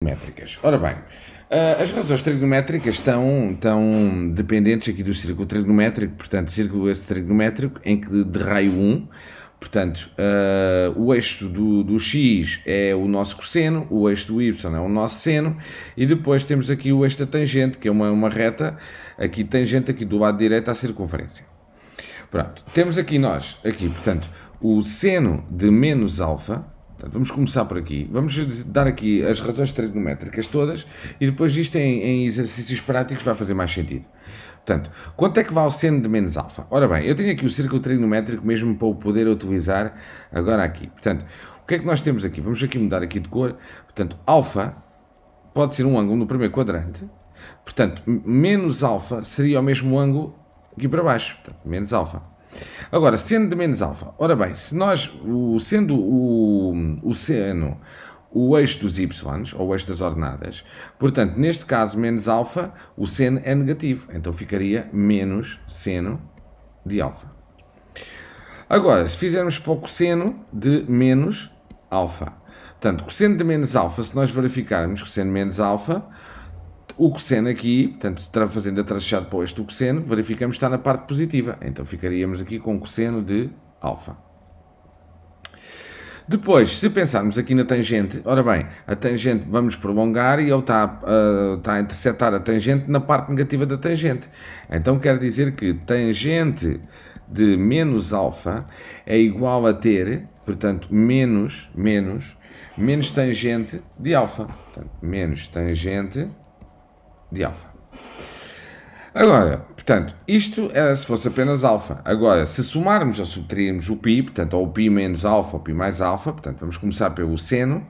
trigonométricas. Ora bem, as razões trigonométricas estão dependentes aqui do círculo trigonométrico, portanto, círculo esse trigonométrico em que de raio 1, portanto, o eixo do x é o nosso cosseno, o eixo do y é o nosso seno, e depois temos aqui o eixo da tangente, que é uma reta, aqui tangente, aqui do lado direito à circunferência. Pronto, temos aqui portanto, o seno de menos alfa. Portanto, vamos começar por aqui. Vamos dar aqui as razões trigonométricas todas e depois isto em exercícios práticos vai fazer mais sentido. Portanto, quanto é que vale o seno de menos alfa? Ora bem, eu tenho aqui o círculo trigonométrico mesmo para o poder utilizar agora aqui. Portanto, o que é que nós temos aqui? Vamos aqui mudar aqui de cor. Portanto, alfa pode ser um ângulo no primeiro quadrante. Portanto, menos alfa seria o mesmo ângulo aqui para baixo. Portanto, menos alfa. Agora, seno de menos alfa. Ora bem, se nós, sendo o seno o eixo dos y, ou o eixo das ordenadas, portanto, neste caso, menos alfa, o seno é negativo. Então, ficaria menos seno de alfa. Agora, se fizermos para o cosseno de menos alfa. Portanto, cosseno de menos alfa, se nós verificarmos cosseno de menos alfa, o cosseno aqui, portanto, fazendo a trajado para o eixo do cosseno, verificamos que está na parte positiva. Então, ficaríamos aqui com cosseno de alfa. Depois, se pensarmos aqui na tangente, ora bem, a tangente vamos prolongar e ele está a interceptar a tangente na parte negativa da tangente. Então, quer dizer que tangente de menos alfa é igual a ter, portanto, menos tangente de alfa. Portanto, menos tangente de alfa. Agora, portanto, isto era se fosse apenas alfa. Agora, se somarmos ou subtrairmos o π, portanto, ou o π menos alfa ou π mais alfa, portanto, vamos começar pelo seno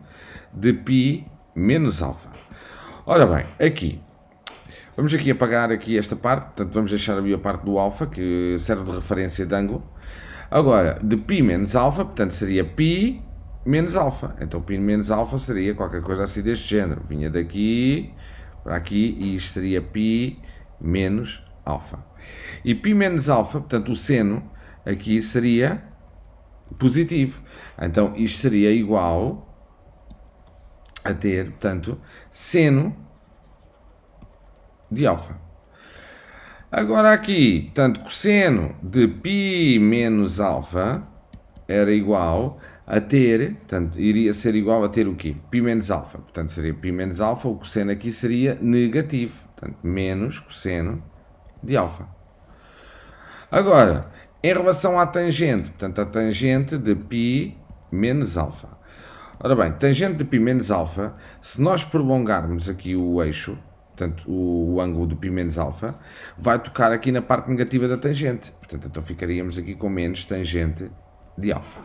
de π menos alfa. Ora bem, aqui, vamos aqui apagar aqui esta parte, portanto, vamos deixar ali a parte do alfa, que serve de referência de ângulo. Agora, de π menos alfa, portanto, seria π menos alfa. Então, π menos alfa seria qualquer coisa assim deste género. Vinha daqui para aqui e isto seria π menos alfa. E π menos alfa, portanto, o seno aqui seria positivo. Então, isto seria igual a ter, portanto, seno de alfa. Agora aqui, portanto, cosseno de π menos alfa era igual a ter, portanto, iria ser igual a ter o quê? Π menos alfa. Portanto, seria π menos alfa, o cosseno aqui seria negativo. Portanto, menos cosseno de alfa. Agora, em relação à tangente, portanto, a tangente de π menos alfa. Ora bem, tangente de π menos alfa, se nós prolongarmos aqui o eixo, portanto, o ângulo de π menos alfa, vai tocar aqui na parte negativa da tangente. Portanto, então ficaríamos aqui com menos tangente de alfa.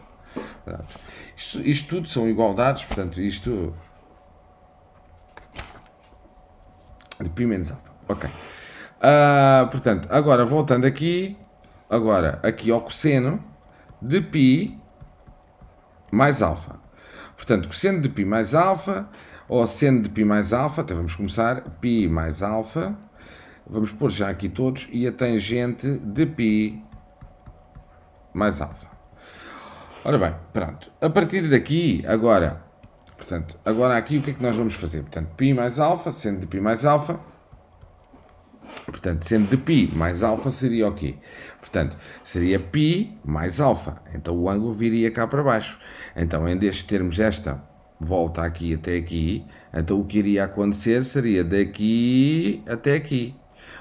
Isto tudo são igualdades, portanto, isto de π menos alfa. Ok. Portanto, agora voltando aqui, aqui ao cosseno de π mais alfa. Portanto, cosseno de π mais alfa, ou seno de π mais alfa, até vamos começar, π mais alfa, vamos pôr já aqui todos, e a tangente de π mais alfa. Ora bem, pronto. A partir daqui, agora aqui o que é que nós vamos fazer? Portanto, π mais alfa, seno de π mais alfa. Portanto, seno de π mais alfa seria o quê? Portanto, seria π mais alfa. Então, o ângulo viria cá para baixo. Então, em vez de termos esta volta aqui até aqui, então o que iria acontecer seria daqui até aqui.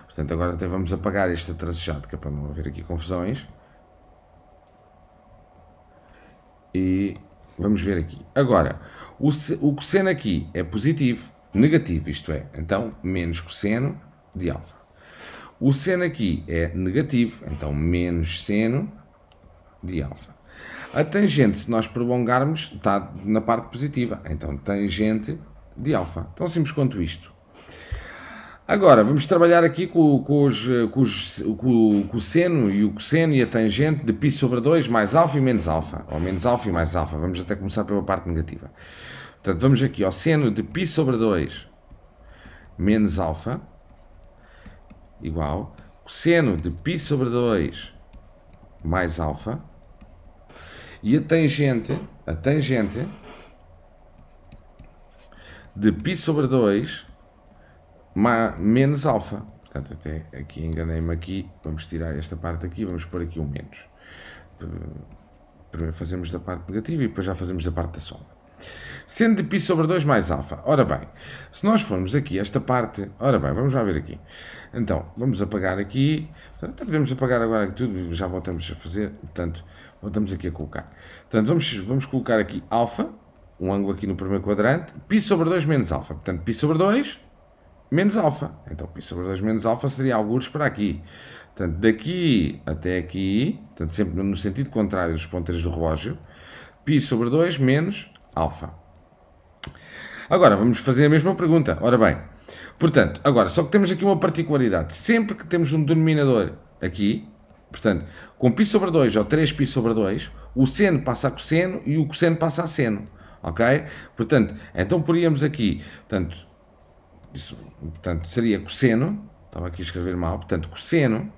Portanto, agora até vamos apagar este tracejado, que é para não haver aqui confusões. E vamos ver aqui. Agora, o cosseno aqui é positivo, negativo, isto é. Então, menos cosseno de alfa. O seno aqui é negativo, então menos seno de alfa. A tangente, se nós prolongarmos, está na parte positiva. Então, tangente de alfa. Tão simples quanto isto. Agora, vamos trabalhar aqui com o seno e o cosseno e a tangente de π sobre 2 mais alfa e menos alfa. Ou menos alfa e mais alfa. Vamos até começar pela parte negativa. Portanto, vamos aqui ao seno de π sobre 2 menos alfa igual cosseno de π sobre 2 mais alfa. E a tangente de π sobre 2 menos alfa. Portanto, até aqui enganei-me aqui. Vamos tirar esta parte aqui, vamos pôr aqui um menos. Primeiro fazemos da parte negativa e depois já fazemos da parte da soma. Seno de π sobre 2 mais alfa. Ora bem, se nós formos aqui esta parte, ora bem, vamos lá ver aqui. Então, vamos apagar aqui. Portanto, até podemos apagar agora aqui tudo, já voltamos a fazer. Portanto, voltamos aqui a colocar. Portanto, vamos colocar aqui alfa, um ângulo aqui no primeiro quadrante, π sobre 2 menos alfa. Portanto, π sobre 2 menos alfa. Então, π sobre 2 menos alfa seria algures para aqui. Portanto, daqui até aqui, portanto, sempre no sentido contrário dos ponteiros do relógio, π sobre 2 menos alfa. Agora, vamos fazer a mesma pergunta. Ora bem, portanto, agora, só que temos aqui uma particularidade. Sempre que temos um denominador aqui, portanto, com π sobre 2 ou 3π sobre 2, o seno passa a cosseno e o cosseno passa a seno. Ok? Portanto, então poríamos aqui, portanto, seria cosseno, estava aqui a escrever mal, portanto, cosseno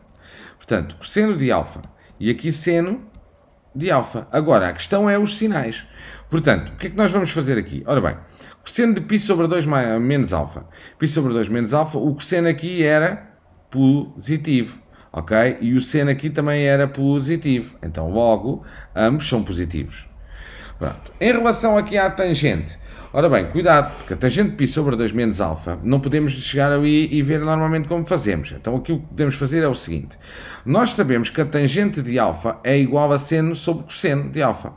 de alfa, e aqui seno de alfa. Agora, a questão é os sinais. Portanto, o que é que nós vamos fazer aqui? Ora bem, cosseno de π sobre 2 menos alfa. π sobre 2 menos alfa, o cosseno aqui era positivo, ok? E o seno aqui também era positivo. Então, logo, ambos são positivos. Pronto. Em relação aqui à tangente, ora bem, cuidado, porque a tangente de π sobre 2 menos alfa, não podemos chegar ali e ver normalmente como fazemos. Então aqui o que podemos fazer é o seguinte. Nós sabemos que a tangente de alfa é igual a seno sobre cosseno de alfa.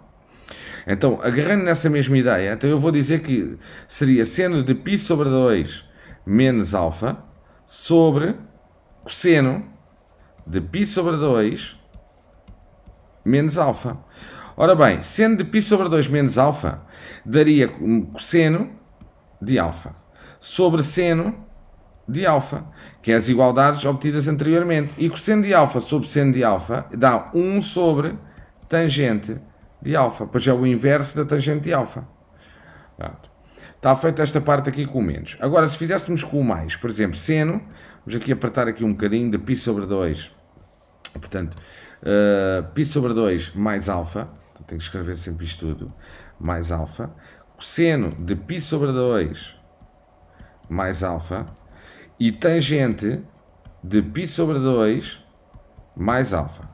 Então, agarrando nessa mesma ideia, então eu vou dizer que seria seno de π sobre 2 menos alfa sobre cosseno de π sobre 2 menos alfa. Ora bem, seno de π sobre 2 menos alfa daria cosseno de alfa sobre seno de alfa, que é as igualdades obtidas anteriormente. E cosseno de alfa sobre seno de alfa dá 1 sobre tangente de alfa, pois é o inverso da tangente de alfa. Pronto. Está feita esta parte aqui com o menos. Agora, se fizéssemos com o mais, por exemplo, seno, vamos aqui apertar aqui um bocadinho de π sobre 2, portanto, π sobre 2 mais alfa, tenho que escrever sempre isto tudo, mais alfa, cosseno de π sobre 2 mais alfa, e tangente de π sobre 2 mais alfa.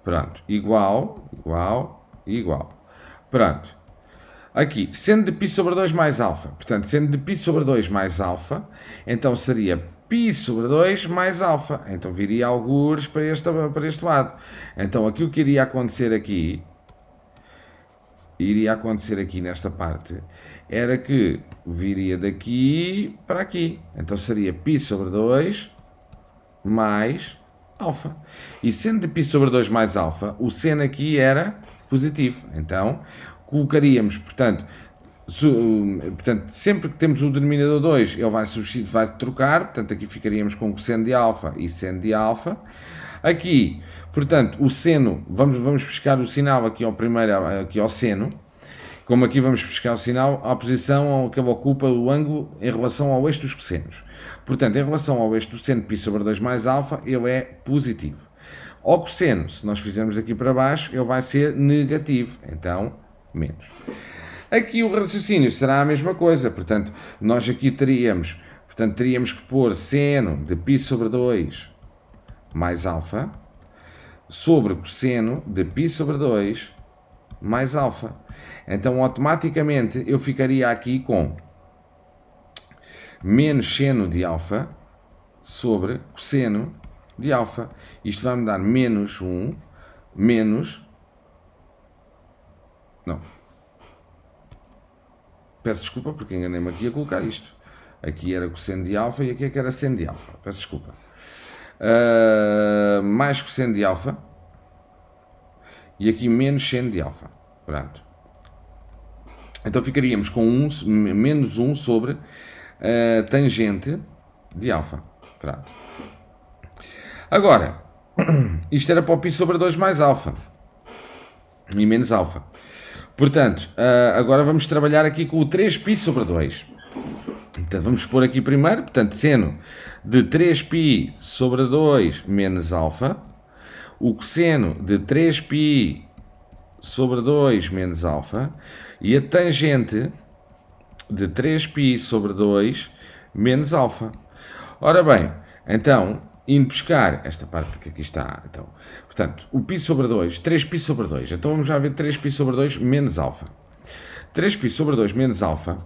Pronto, igual. Pronto. Aqui, seno de π sobre 2 mais alfa, portanto, seno de π sobre 2 mais alfa, então seria π sobre 2 mais alfa. Então viria algures para este lado. Então aqui o que iria acontecer aqui nesta parte era que viria daqui para aqui. Então seria π sobre 2 mais alfa. E seno de π sobre 2 mais alfa, o seno aqui era positivo. Então colocaríamos, portanto, sempre que temos o denominador 2, ele vai trocar, portanto aqui ficaríamos com cosseno de alfa e seno de alfa. Aqui, portanto, o seno, vamos buscar o sinal aqui ao seno, como aqui vamos buscar o sinal à posição que ele ocupa o ângulo em relação ao eixo dos cossenos. Portanto, em relação ao eixo do seno π sobre 2 mais alfa, ele é positivo. Ao cosseno, se nós fizermos aqui para baixo, ele vai ser negativo, então menos. Aqui o raciocínio será a mesma coisa, portanto, nós aqui teríamos que pôr seno de π sobre 2 mais alfa sobre cosseno de π sobre 2 mais alfa. Então, automaticamente, eu ficaria aqui com menos seno de alfa sobre cosseno de alfa. Isto vai me dar menos 1, menos... Não. Peço desculpa porque enganei-me aqui a colocar isto. Aqui era cosseno de alfa e aqui é que era seno de alfa. Peço desculpa. Mais cosseno de alfa. E aqui menos seno de alfa. Pronto. Então ficaríamos com menos 1 sobre tangente de alfa. Pronto. Agora, isto era para o π sobre 2 mais alfa. E menos alfa. Portanto, agora vamos trabalhar aqui com o 3π sobre 2. Então, vamos pôr aqui primeiro, portanto, seno de 3π sobre 2 menos alfa, o cosseno de 3π sobre 2 menos alfa, e a tangente de 3π sobre 2 menos alfa. Ora bem, então, indo buscar esta parte que aqui está, então, portanto, o π sobre 2, 3π sobre 2, então vamos já ver 3π sobre 2 menos alfa. 3π sobre 2 menos alfa,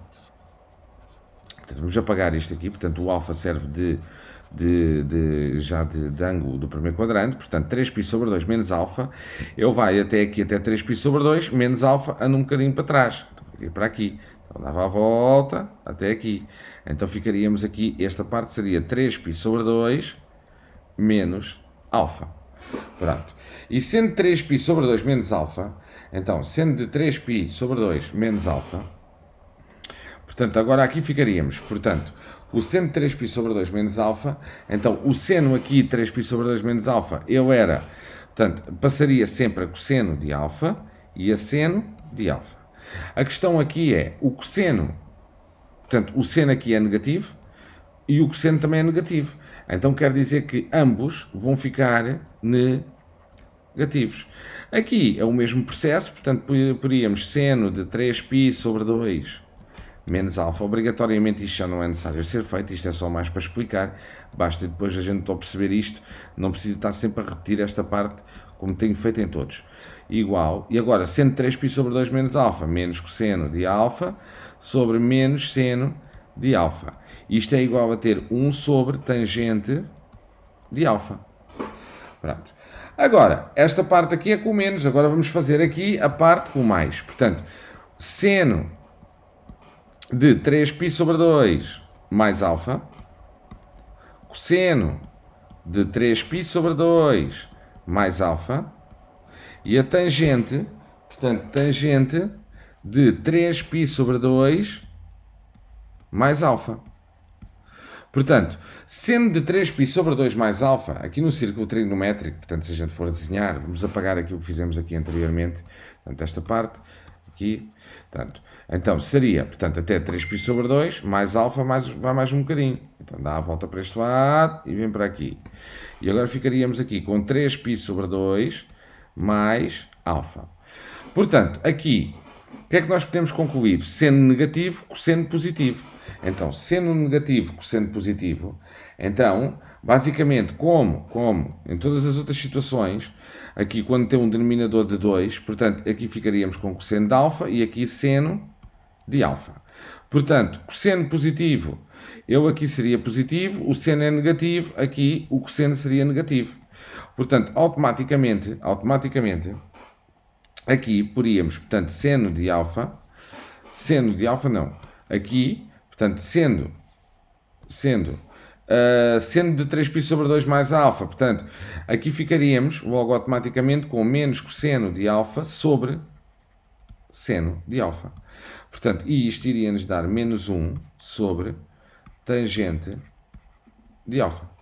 portanto, vamos apagar isto aqui, portanto, o alfa serve de ângulo do primeiro quadrante, portanto, 3π sobre 2 menos alfa, ele vai até aqui, até 3π sobre 2, menos alfa, anda um bocadinho para trás, então, ficaria para aqui, então dava a volta até aqui, então ficaríamos aqui, esta parte seria 3π sobre 2 menos alfa, pronto, e sendo 3π sobre 2 menos alfa, então, sendo de 3π sobre 2 menos alfa, portanto, agora aqui ficaríamos, portanto, o seno de 3π sobre 2 menos alfa, então o seno aqui, 3π sobre 2 menos alfa, eu era, portanto, passaria sempre a cosseno de alfa e a seno de alfa. A questão aqui é, o cosseno, portanto, o seno aqui é negativo e o cosseno também é negativo. Então quer dizer que ambos vão ficar negativos. Aqui é o mesmo processo, portanto, poríamos seno de 3π sobre 2 menos alfa, obrigatoriamente isto já não é necessário ser feito, isto é só mais para explicar, basta depois a gente ao perceber isto, não precisa estar sempre a repetir esta parte, como tenho feito em todos, igual, e agora, seno de 3π sobre 2 menos alfa, menos cosseno de alfa, sobre menos seno de alfa, isto é igual a ter 1 sobre tangente de alfa, pronto. Agora, esta parte aqui é com menos, agora vamos fazer aqui a parte com mais, portanto, seno de 3π sobre 2 mais alfa, cosseno de 3π sobre 2 mais alfa, e a tangente, portanto, tangente de 3π sobre 2 mais alfa. Portanto, seno de 3π sobre 2 mais alfa, aqui no círculo trigonométrico, portanto, se a gente for desenhar, vamos apagar aquilo que fizemos aqui anteriormente, portanto, esta parte, aqui, portanto, então seria, portanto, até 3π sobre 2, mais alfa, vai mais um bocadinho. Então dá a volta para este lado e vem para aqui. E agora ficaríamos aqui com 3π sobre 2 mais alfa. Portanto, aqui, o que é que nós podemos concluir? Seno negativo, cosseno positivo. Então, seno negativo, cosseno positivo. Então, basicamente, como em todas as outras situações, aqui quando tem um denominador de 2, portanto, aqui ficaríamos com cosseno de alfa e aqui seno de alfa. Portanto, cosseno positivo, eu aqui seria positivo, o seno é negativo, aqui o cosseno seria negativo. Portanto, automaticamente, aqui poríamos, portanto, seno de alfa não, aqui, portanto, sendo de 3π sobre 2 mais alfa, portanto, aqui ficaríamos logo automaticamente com menos cosseno de alfa sobre seno de alfa. Portanto, e isto iria nos dar menos 1 sobre tangente de alfa.